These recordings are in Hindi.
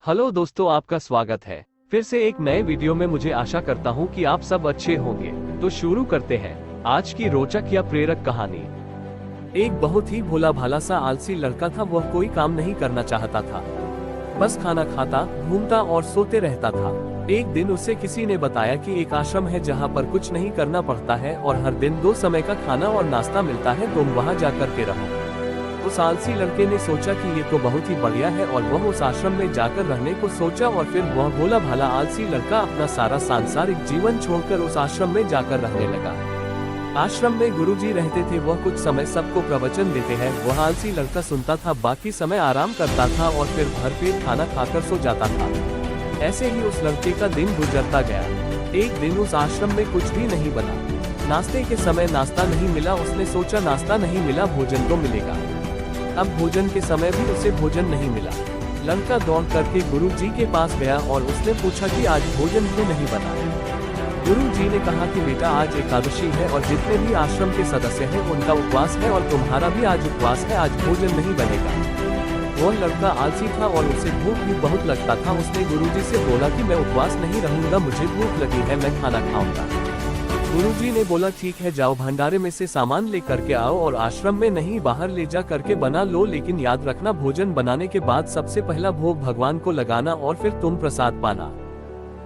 हेलो दोस्तों, आपका स्वागत है फिर से एक नए वीडियो में। मुझे आशा करता हूँ कि आप सब अच्छे होंगे। तो शुरू करते हैं आज की रोचक या प्रेरक कहानी। एक बहुत ही भोला भाला सा आलसी लड़का था। वह कोई काम नहीं करना चाहता था, बस खाना खाता, घूमता और सोते रहता था। एक दिन उसे किसी ने बताया कि एक आश्रम है जहाँ पर कुछ नहीं करना पड़ता है और हर दिन 2 समय का खाना और नाश्ता मिलता है। तुम वहाँ जा करके रहो। उस आलसी लड़के ने सोचा कि ये तो बहुत ही बढ़िया है और वह उस आश्रम में जाकर रहने को सोचा। और फिर वह भोला भाला आलसी लड़का अपना सारा सांसारिक जीवन छोड़कर उस आश्रम में जाकर रहने लगा। आश्रम में गुरुजी रहते थे। वह कुछ समय सबको प्रवचन देते हैं। वह आलसी लड़का सुनता था, बाकी समय आराम करता था और फिर भरपेट खाना खाकर सो जाता था। ऐसे ही उस लड़के का दिन गुजरता गया। एक दिन उस आश्रम में कुछ भी नहीं बना। नाश्ते के समय नाश्ता नहीं मिला। उसने सोचा नाश्ता नहीं मिला, भोजन तो मिलेगा। अब भोजन के समय भी उसे भोजन नहीं मिला। लड़का दौड़ करके गुरुजी के पास गया और उसने पूछा कि आज भोजन क्यों नहीं बना। गुरुजी ने कहा कि बेटा, आज एकादशी है और जितने भी आश्रम के सदस्य हैं उनका उपवास है और तुम्हारा भी आज उपवास है। आज भोजन नहीं बनेगा। वह लड़का आलसी था और उसे भूख भी बहुत लगता था। उसने गुरुजी से बोला कि मैं उपवास नहीं रहूंगा, मुझे भूख लगी है, मैं खाना खाऊंगा। गुरुजी ने बोला ठीक है, जाओ भंडारे में से सामान ले करके आओ और आश्रम में नहीं बाहर ले जा करके बना लो। लेकिन याद रखना, भोजन बनाने के बाद सबसे पहला भोग भगवान को लगाना और फिर तुम प्रसाद पाना।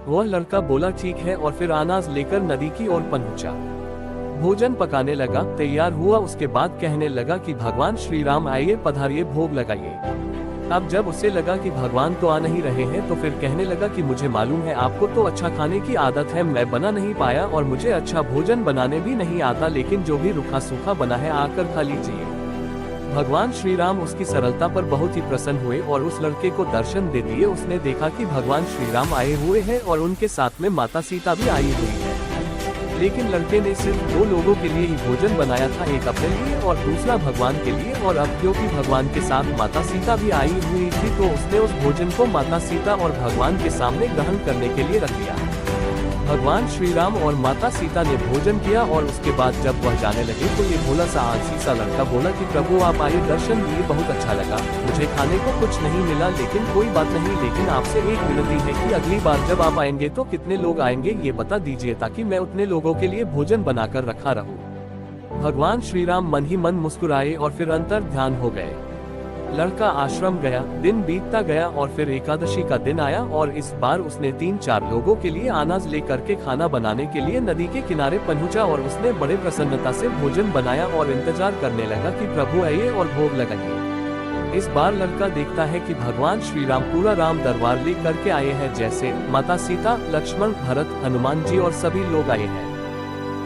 वह लड़का बोला ठीक है और फिर अनाज लेकर नदी की ओर पहुंचा। भोजन पकाने लगा, तैयार हुआ। उसके बाद कहने लगा कि भगवान श्री राम आइए, पधारिए, भोग लगाइए। अब जब उसे लगा कि भगवान तो आ नहीं रहे हैं तो फिर कहने लगा कि मुझे मालूम है आपको तो अच्छा खाने की आदत है, मैं बना नहीं पाया और मुझे अच्छा भोजन बनाने भी नहीं आता, लेकिन जो भी रूखा सूखा बना है आकर खा लीजिए। भगवान श्री राम उसकी सरलता पर बहुत ही प्रसन्न हुए और उस लड़के को दर्शन दे दिए। उसने देखा कि भगवान श्री राम आए हुए हैं और उनके साथ में माता सीता भी आई हुई है। लेकिन लड़के ने सिर्फ 2 लोगों के लिए ही भोजन बनाया था, एक अपने लिए और दूसरा भगवान के लिए। और अब क्योंकि भगवान के साथ माता सीता भी आई हुई थी तो उसने उस भोजन को माता सीता और भगवान के सामने ग्रहण करने के लिए रख लिया। भगवान श्री राम और माता सीता ने भोजन किया और उसके बाद जब वह जाने लगे तो ये भोला सा आलसी सा लड़का बोला कि प्रभु आप आए, दर्शन दिए, बहुत अच्छा लगा। मुझे खाने को कुछ नहीं मिला, लेकिन कोई बात नहीं। लेकिन आपसे एक विनती है कि अगली बार जब आप आएंगे तो कितने लोग आएंगे ये बता दीजिए, ताकि मैं उतने लोगों के लिए भोजन बनाकर रखा रहूं। भगवान श्री राम मन ही मन मुस्कुराए और फिर अंतर ध्यान हो गए। लड़का आश्रम गया, दिन बीतता गया और फिर एकादशी का दिन आया और इस बार उसने 3-4 लोगों के लिए अनाज लेकर के खाना बनाने के लिए नदी के किनारे पहुंचा और उसने बड़े प्रसन्नता से भोजन बनाया और इंतजार करने लगा कि प्रभु आइए और भोग लगाइए। इस बार लड़का देखता है कि भगवान श्री राम पूरा राम दरबार ले करके आए हैं, जैसे माता सीता, लक्ष्मण, भरत, हनुमान जी और सभी लोग आए हैं।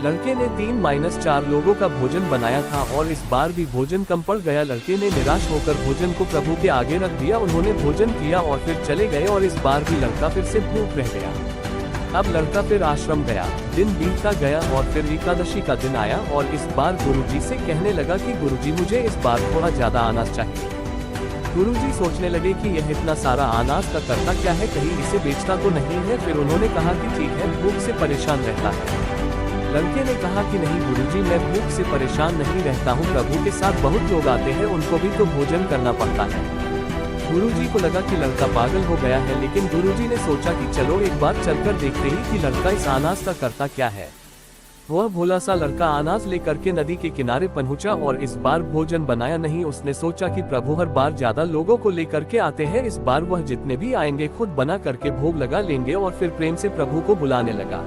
लड़के ने 3-4 लोगों का भोजन बनाया था और इस बार भी भोजन कम पड़ गया। लड़के ने निराश होकर भोजन को प्रभु के आगे रख दिया। उन्होंने भोजन किया और फिर चले गए और इस बार भी लड़का फिर से भूख रह गया। अब लड़का फिर आश्रम गया, दिन बीतता गया और फिर एकादशी का दिन आया और इस बार गुरुजी से कहने लगा कि गुरुजी मुझे इस बार थोड़ा ज्यादा अनाज चाहिए। गुरुजी सोचने लगे कि यह इतना सारा अनाज का करता क्या है, कहीं इसे बेचता तो नहीं है। फिर उन्होंने कहा कि ठीक है, भूख से परेशान रहता है। लड़के ने कहा कि नहीं गुरुजी, मैं भूख से परेशान नहीं रहता हूँ, प्रभु के साथ बहुत लोग आते हैं, उनको भी तो भोजन करना पड़ता है। गुरुजी को लगा कि लड़का पागल हो गया है, लेकिन गुरुजी ने सोचा कि चलो एक बार चलकर देखते ही कि लड़का इस अनाज का करता क्या है। वह भोला सा लड़का अनाज लेकर के नदी के किनारे पहुंचा और इस बार भोजन बनाया नहीं। उसने सोचा कि प्रभु हर बार ज्यादा लोगों को लेकर के आते हैं, इस बार वह जितने भी आएंगे खुद बना करके भोग लगा लेंगे। और फिर प्रेम से प्रभु को बुलाने लगा।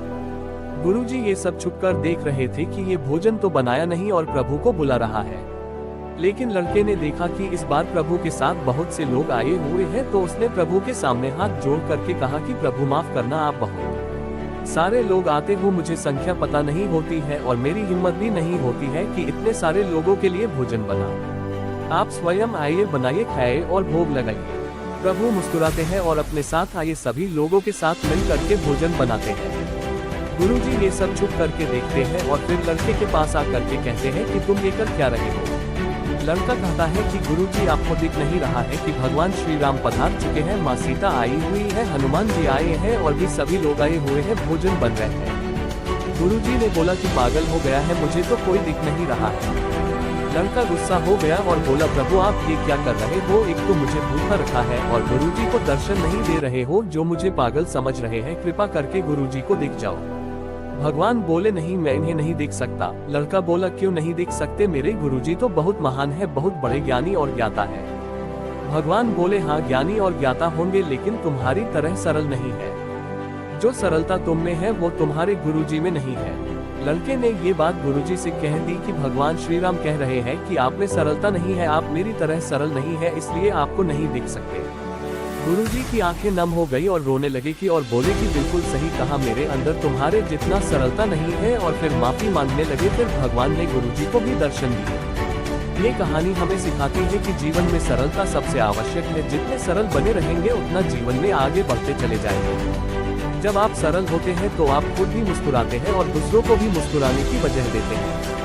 गुरुजी ये सब छुपकर देख रहे थे कि ये भोजन तो बनाया नहीं और प्रभु को बुला रहा है। लेकिन लड़के ने देखा कि इस बार प्रभु के साथ बहुत से लोग आए हुए हैं तो उसने प्रभु के सामने हाथ जोड़ करके कहा कि प्रभु माफ करना, आप बहुत सारे लोग आते हो, मुझे संख्या पता नहीं होती है और मेरी हिम्मत भी नहीं होती है कि इतने सारे लोगों के लिए भोजन बनाऊं। आप स्वयं आइए, बनाइए, खाइए और भोग लगाइए। प्रभु मुस्कुराते हैं और अपने साथ आए सभी लोगों के साथ मिल करके भोजन बनाते हैं। गुरुजी ये सब छुप करके देखते हैं और फिर लड़के के पास आकर के कहते हैं कि तुम ये कर क्या रहे हो। लड़का कहता है कि गुरुजी आपको दिख नहीं रहा है कि भगवान श्री राम पधार चुके हैं, माँ सीता आई हुई है, हनुमान जी आए हैं और भी सभी लोग आए हुए हैं, भोजन बन रहे हैं। गुरुजी ने बोला कि पागल हो गया है, मुझे तो कोई दिख नहीं रहा है। लड़का गुस्सा हो गया और बोला, प्रभु आप ये क्या कर रहे हो, एक तो मुझे भूखा रखा है और गुरुजी को दर्शन नहीं दे रहे हो, जो मुझे पागल समझ रहे हैं, कृपा करके गुरुजी को दिख जाओ। भगवान बोले, नहीं मैं इन्हें नहीं देख सकता। लड़का बोला, क्यों नहीं देख सकते, मेरे गुरुजी तो बहुत महान है, बहुत बड़े ज्ञानी और ज्ञाता है। भगवान बोले, हाँ ज्ञानी और ज्ञाता होंगे, लेकिन तुम्हारी तरह सरल नहीं है। जो सरलता तुम में है वो तुम्हारे गुरुजी में नहीं है। लड़के ने ये बात गुरुजी से कह दी कि भगवान श्री राम कह रहे हैं कि आप में सरलता नहीं है, आप मेरी तरह सरल नहीं है, इसलिए आपको नहीं देख सकते। गुरुजी की आंखें नम हो गई और रोने लगे कि और बोले कि बिल्कुल सही कहा, मेरे अंदर तुम्हारे जितना सरलता नहीं है, और फिर माफी मांगने लगे। फिर भगवान ने गुरुजी को भी दर्शन दिए। ये कहानी हमें सिखाती है कि जीवन में सरलता सबसे आवश्यक है। जितने सरल बने रहेंगे उतना जीवन में आगे बढ़ते चले जाएंगे। जब आप सरल होते हैं तो आप खुद भी मुस्कुराते हैं और दूसरों को भी मुस्कुराने की वजह देते हैं।